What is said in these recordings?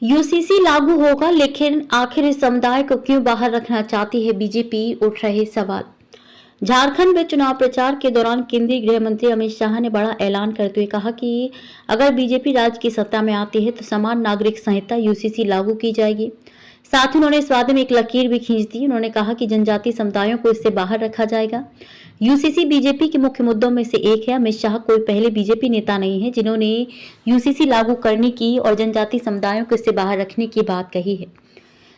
UCC लागू होगा, लेकिन आखिर इस समुदाय को क्यों बाहर रखना चाहती है बीजेपी, उठ रहे सवाल। झारखंड में चुनाव प्रचार के दौरान केंद्रीय गृह मंत्री अमित शाह ने बड़ा ऐलान करते हुए कहा कि अगर बीजेपी राज्य की सत्ता में आती है तो समान नागरिक संहिता यूसीसी लागू की जाएगी। साथ ही उन्होंने इस वादे में एक लकीर भी खींच दी। उन्होंने कहा कि जनजातीय समुदायों को इससे बाहर रखा जाएगा। यूसीसी बीजेपी के मुख्य मुद्दों में से एक है। अमित शाह कोई पहले बीजेपी नेता नहीं है जिन्होंने यूसीसी लागू करने की और जनजातीय समुदायों को इससे बाहर रखने की बात कही है।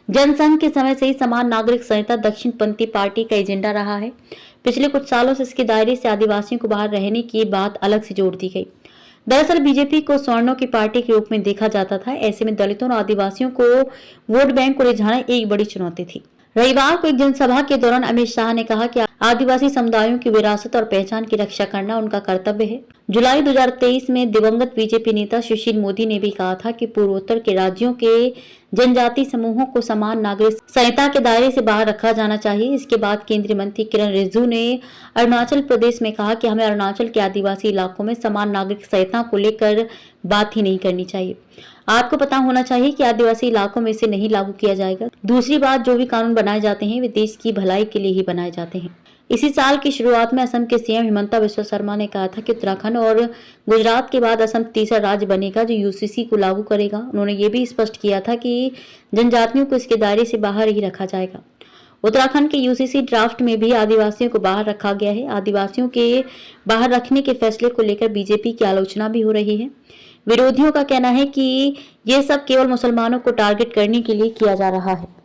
जनसंघ के समय से ही समान नागरिक संहिता दक्षिणपंथी पार्टी का एजेंडा रहा है। पिछले कुछ सालों से इसके दायरे से आदिवासियों को बाहर रहने की बात अलग से जोड़ दी गई। दरअसल बीजेपी को सवर्णों की पार्टी के रूप में देखा जाता था। ऐसे में दलितों और आदिवासियों को वोट बैंक को रिझाना एक बड़ी चुनौती थी। रविवार को एक जनसभा के दौरान अमित शाह ने कहा कि आदिवासी समुदायों की विरासत और पहचान की रक्षा करना उनका कर्तव्य है। जुलाई 2023 में दिवंगत बीजेपी नेता सुशील मोदी ने भी कहा था कि पूर्वोत्तर के राज्यों के जनजातीय समूहों को समान नागरिक संहिता के दायरे से बाहर रखा जाना चाहिए। इसके बाद केंद्रीय मंत्री किरण रिजिजू ने अरुणाचल प्रदेश में कहा कि हमें अरुणाचल के आदिवासी इलाकों में समान नागरिक संहिता को लेकर बात ही नहीं करनी चाहिए। आपको पता होना चाहिए कि आदिवासी इलाकों में इसे नहीं लागू किया जाएगा। दूसरी बात, जो भी कानून बनाए जाते हैं वे देश की भलाई के लिए ही बनाए जाते हैं। इसी साल की शुरुआत में असम के सीएम हिमंता बिस्वा शर्मा ने कहा था कि उत्तराखंड और गुजरात के बाद असम तीसरा राज्य बनेगा जो यूसीसी को लागू करेगा। उन्होंने ये भी स्पष्ट किया था कि जनजातियों को इसके दायरे से बाहर ही रखा जाएगा। उत्तराखंड के यूसीसी ड्राफ्ट में भी आदिवासियों को बाहर रखा गया है। आदिवासियों के बाहर रखने के फैसले को लेकर बीजेपी की आलोचना भी हो रही है। विरोधियों का कहना है कि ये सब केवल मुसलमानों को टारगेट करने के लिए किया जा रहा है।